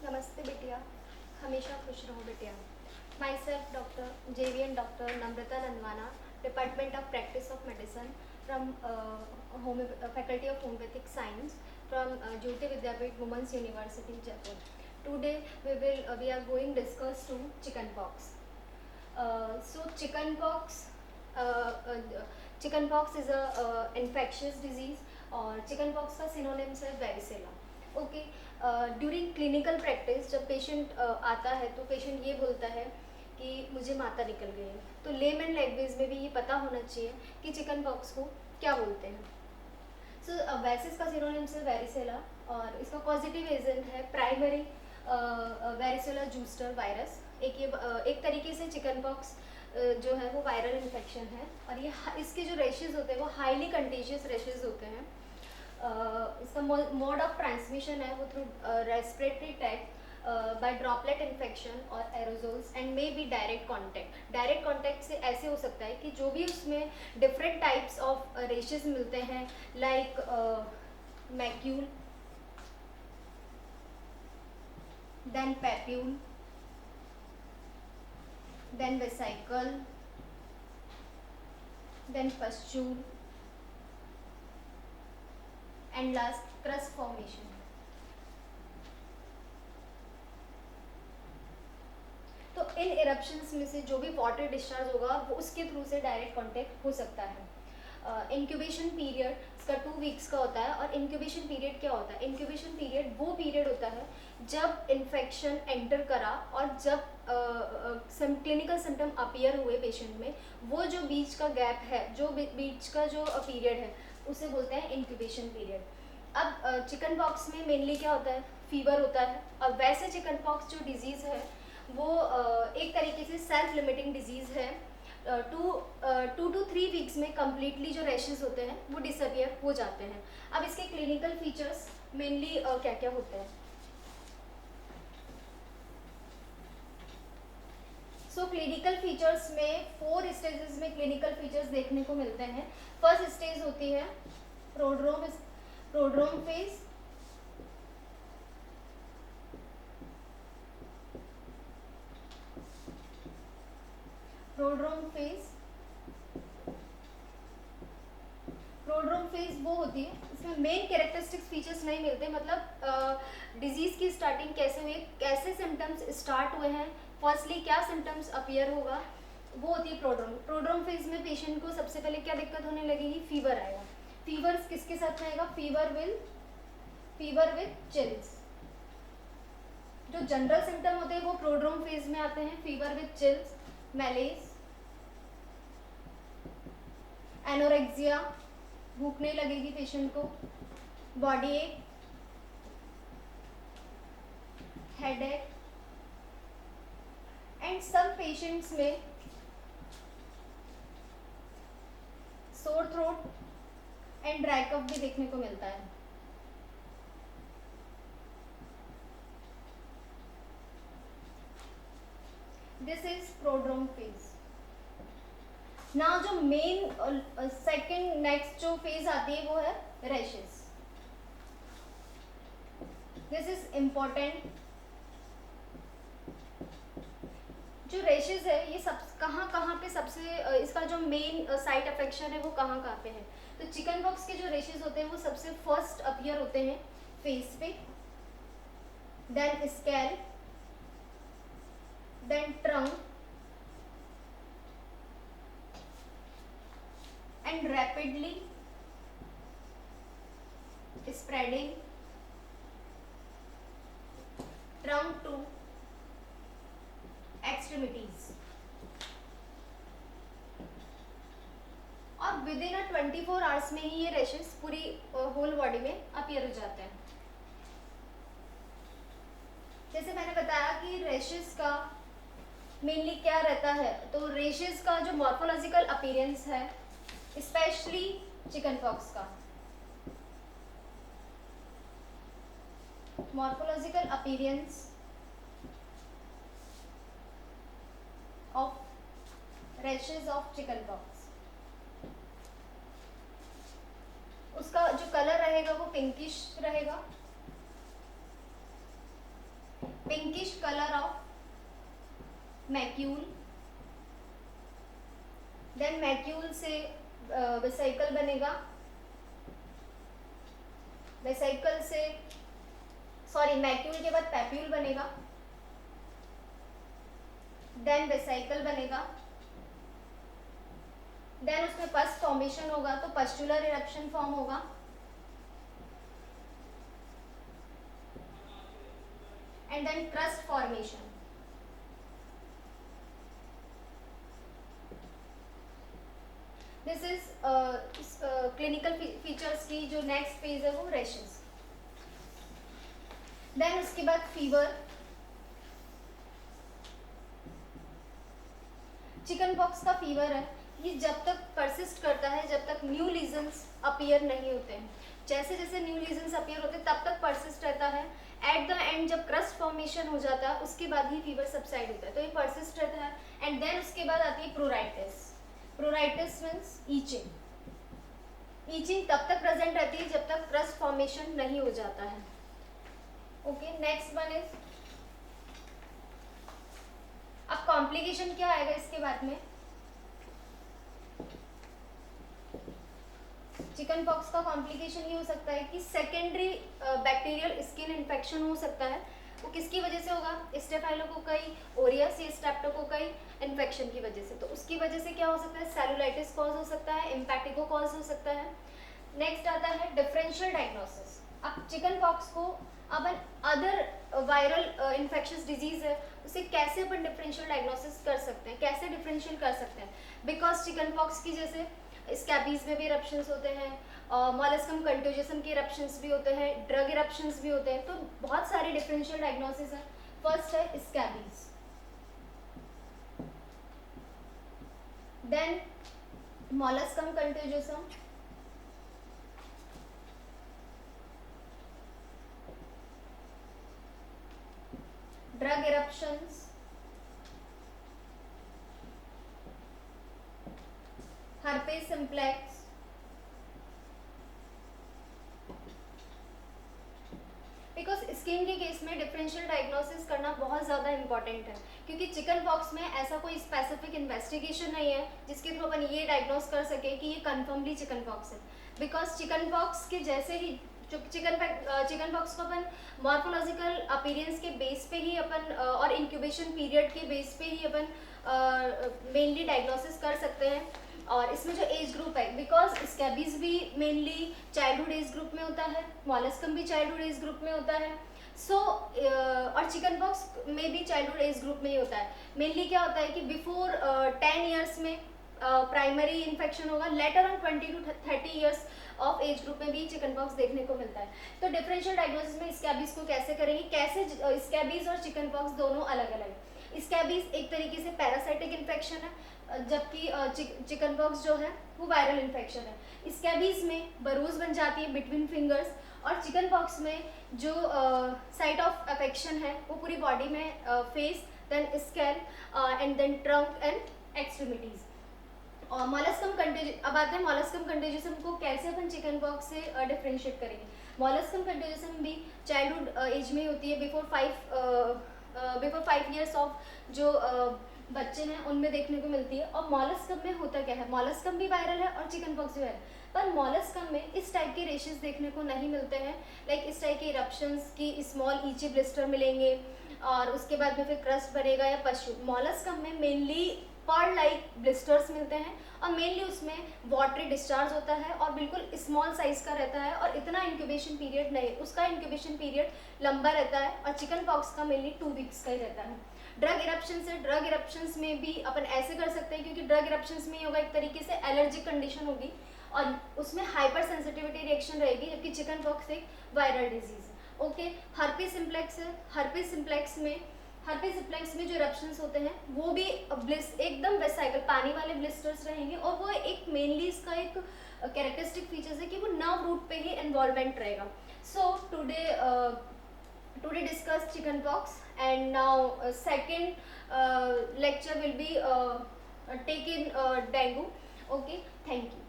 नमस्ते बिटिया, हमेशा खुश रहो बिटिया। My self doctor JVN doctor Namrata Nandwana, department of practice of medicine from faculty of homeopathic science from Jyoti Vidyapeeth women's university Jaipur. Today we are going discuss to chicken pox. So chicken pox is a infectious disease और chicken pox का synonyms है varicella. Okay, during clinical practice जब patient आता है तो patient ये बोलता है कि मुझे माता निकल गई है. तो लेमन लैंग्वेज में भी ये पता होना चाहिए कि चिकन पॉक्स को क्या बोलते हैं. सो वैसिस का सिनोनिम्स है वेरिसेला और इसका पॉजिटिव एजेंट है प्राइमरी वेरिसेला जूस्टर वायरस. एक तरीके से चिकन पॉक्स जो है वो वायरल इन्फेक्शन है और ये इसके जो रेशेस होते हैं वो हाईली कंटेजियस रेशेस होते हैं. इसका मोड ऑफ ट्रांसमिशन है वो through respiratory tract by droplet infection और aerosols and may be direct contact. Direct contact से ऐसे हो सकता है कि जो भी उसमें डिफरेंट टाइप्स ऑफ रेशेस मिलते हैं like macule, then papule, then vesicle, then pustule and last crust formation. तो इन इरप्शंस में से जो भी वाटर डिस्चार्ज होगा वो उसके थ्रू से डायरेक्ट कांटेक्ट हो सकता है. इंक्यूबेशन पीरियड इसका 2 वीक्स का होता है. और इंक्यूबेशन पीरियड क्या होता है? इंक्यूबेशन पीरियड वो पीरियड होता है जब इन्फेक्शन एंटर करा और जब क्लिनिकल सिम्टम अपीयर हुए पेशेंट में, वो जो बीच का गैप है, जो बीच का जो पीरियड है उसे बोलते हैं इंक्यूबेशन पीरियड. अब चिकन पॉक्स में मेनली क्या होता है? फीवर होता है. और वैसे चिकन पॉक्स जो डिजीज़ है वो एक तरीके से सेल्फ लिमिटिंग डिजीज़ है. 2 to 3 वीक्स में कम्प्लीटली जो रैशेस होते हैं वो डिसअपियर हो जाते हैं. अब इसके क्लिनिकल फीचर्स मेनली क्या क्या होते हैं? सो क्लिनिकल फीचर्स में 4 स्टेजेस में क्लिनिकल फीचर्स देखने को मिलते हैं. फर्स्ट स्टेज होती है प्रोड्रोम फेज. प्रोड्रोम फेज वो होती है, इसमें मेन कैरेक्टरिस्टिक्स फीचर्स नहीं मिलते. मतलब डिजीज की स्टार्टिंग कैसे हुई, कैसे सिम्टम्स स्टार्ट हुए हैं, फर्स्टली क्या सिम्टम्स अपीयर होगा, वो होती है प्रोड्रोम फेज में. पेशेंट को सबसे पहले क्या दिक्कत होने लगेगी? फीवर आएगा. फीवर किसके साथ रहेगा? Fever with chills. जो जनरल सिम्टम होते हैं वो प्रोड्रोम फेज में आते हैं. फीवर विद चिल्स, मैलेज, एनोरेक्सिया, भूख नहीं लगेगी पेशेंट को, बॉडी एक, हेडेक एंड सम पेशेंट्स में sore throat and dry cough भी देखने को मिलता है. This is prodrome phase. ना जो मेन सेकंड नेक्स्ट जो फेज आती है वो है रैशेस. This is important. जो रैशेस है ये सब कहाँ पे सबसे इसका जो मेन साइट अफेक्शन है वो कहाँ पे है? तो चिकन पॉक्स के जो रैशेस होते हैं वो सबसे फर्स्ट अपीयर होते हैं फेस पे, then scalp, then trunk and rapidly spreading trunk to extremities. और विद इन 24 आवर्स में ही ये रैशेस पूरी होल बॉडी में अपीयर हो जाते हैं. जैसे मैंने बताया कि रैशेस का मेनली क्या रहता है, तो रैशेस का जो मॉर्फोलॉजिकल अपीयरेंस है स्पेशली चिकन पॉक्स का, morphological appearance of rashes of chicken pox, उसका जो कलर रहेगा वो पिंकिश रहेगा. Pinkish colour of macule, then macule से वेसिकल बनेगा, वेसिकल से मैक्यूल के बाद पैप्यूल बनेगा, देन वेसिकल बनेगा, देन उसमें पस फॉर्मेशन होगा तो पस्टुलर इरप्शन फॉर्म होगा, and then crust formation. This is clinical features की जो नेक्स्ट फेज है वो रैशेस। देन उसके बाद फीवर। चिकन पॉक्स का फीवर है, ये जब तक परसिस्ट करता है जब तक न्यू लीजन्स अपीयर नहीं होते हैं। जैसे जैसे न्यू लीजन्स अपीयर होते हैं तब तक परसिस्ट रहता है। एट द एंड जब क्रस्ट फॉर्मेशन हो जाता है उसके बाद ही फीवर सबसाइड होता है, तो ये परसिस्ट रहता है। एंड देन उसके बाद आती है प्रोराइटिस। प्रोराइटिस मीन्स ईचिंग। ईचिंग तब तक प्रेजेंट रहती है जब तक क्रस्ट फॉर्मेशन नहीं हो जाता है। ओके, नेक्स्ट वन इज, अब कॉम्प्लिकेशन क्या आएगा इसके बाद में। चिकन पॉक्स का कॉम्प्लिकेशन ये हो सकता है कि सेकेंडरी बैक्टीरियल स्किन इन्फेक्शन हो सकता है। वो किसकी वजह से होगा? स्टेफाइलोकोकाई ओरियस या स्ट्रेप्टोकोकाई इन्फेक्शन की वजह से। तो उसकी वजह से क्या हो सकता है? सेलुलाइटिस कॉज हो सकता है, इम्पैक्टिको कॉज हो सकता है। नेक्स्ट आता है डिफरेंशियल डायग्नोसिस। अब चिकन पॉक्स को अपन अदर वायरल इन्फेक्शस डिजीज है उसे कैसे अपन डिफरेंशियल डायग्नोसिस कर सकते हैं, कैसे डिफरेंशियल कर सकते हैं? बिकॉज चिकन पॉक्स की जैसे स्कैबीज में भी इरप्शंस होते हैं, मॉलस्कम कंटोजियसम के इरप्शंस भी होते हैं, ड्रग इरप्शंस भी होते हैं, तो बहुत सारे डिफरेंशियल डायग्नोसिस हैं। फर्स्ट है scabies, then molluscum contagiosum, drug eruptions, herpes simplex, because skin के केस में डिफरेंशियल डायग्नोसिस करना बहुत ज़्यादा इंपॉर्टेंट है, क्योंकि चिकन पॉक्स में ऐसा कोई स्पेसिफिक इन्वेस्टिगेशन नहीं है जिसके थ्रू अपन ये डायग्नोस कर सके कि ये कन्फर्मली चिकन पॉक्स है। बिकॉज चिकन पॉक्स के जैसे ही चिकन पॉक्स को अपन मॉर्फोलॉजिकल अपीयरेंस के बेस पे ही अपन और इंक्यूबेशन पीरियड के बेस पे ही अपन मेनली डायग्नोसिस कर सकते हैं। और इसमें जो एज ग्रुप है, बिकॉज स्कैबीज भी मेनली चाइल्डहुड एज ग्रुप में होता है, मॉलस्कम भी चाइल्डहुड एज ग्रुप में होता है, सो और चिकन पॉक्स में भी चाइल्डहुड एज ग्रुप में ही होता है। मेनली क्या होता है कि बिफोर 10 ईयर्स में प्राइमरी इन्फेक्शन होगा, later on 20 to 30 years of age group में भी चिकन पॉक्स देखने को मिलता है। तो डिफरेंशियल डायग्नोसिस में स्कैबीज को कैसे करेंगे, कैसे स्कैबीज और चिकन पॉक्स दोनों अलग अलग है। स्कैबीज एक तरीके से पैरासाइटिक इन्फेक्शन है, जबकि चिकन पॉक्स जो है वो वायरल इन्फेक्शन है। स्कैबीज में बरूज बन जाती है बिटवीन फिंगर्स, और चिकन पॉक्स में जो साइट ऑफ अफेक्शन है वो पूरी बॉडी में face, then scalp and then trunk and extremities. और मॉलस्कम कंटेजियस, अब आते हैं मॉलस्कम कंटेजियसम को कैसे अपन चिकन पॉक्स से डिफरेंशिएट करेंगे। मॉलस्कम कंटेजियसम भी चाइल्डहुड एज में होती है, बिफोर 5 ईयर्स ऑफ जो बच्चे हैं उनमें देखने को मिलती है। और मॉलस्कम में होता क्या है, मॉलस्कम भी वायरल है और चिकन पॉक्स भी वायरल है, पर मॉलस्कम में इस टाइप के रेशेस देखने को नहीं मिलते हैं। लाइक इस टाइप के इरप्शंस की स्मॉल ईची ब्लिस्टर मिलेंगे और उसके बाद में फिर क्रस्ट बनेगा या पशु। मॉलस्कम में मेनली पर्ल लाइक ब्लिस्टर्स मिलते हैं और मेनली उसमें वाटरी डिस्चार्ज होता है और बिल्कुल स्मॉल साइज का रहता है और इतना इंक्यूबेशन पीरियड नहीं, उसका इंक्यूबेशन पीरियड लंबा रहता है। और चिकन पॉक्स का मेनली 2 वीक्स का ही रहता है। ड्रग इरप्शंस है, ड्रग इरप्शंस में भी अपन ऐसे कर सकते हैं, क्योंकि ड्रग इरप्शंस में ही होगा एक तरीके से एलर्जिक कंडीशन होगी और उसमें हाइपर सेंसिटिविटी रिएक्शन रहेगी, जबकि चिकन पॉक्स एक वायरल डिजीज है। ओके, हर्पीज सिम्प्लेक्स है, हर्पीज सिम्प्लेक्स में जो इरप्शंस होते हैं वो भी एकदम वेसाइकल पानी वाले ब्लिस्टर्स रहेंगे, और वो एक मेनली इसका एक कैरेक्टरिस्टिक फीचर्स है कि वो नर्व रूट पे ही इन्वॉल्वमेंट रहेगा। सो today discuss chicken pox, and now second lecture will be taken dengue. Okay, thank you.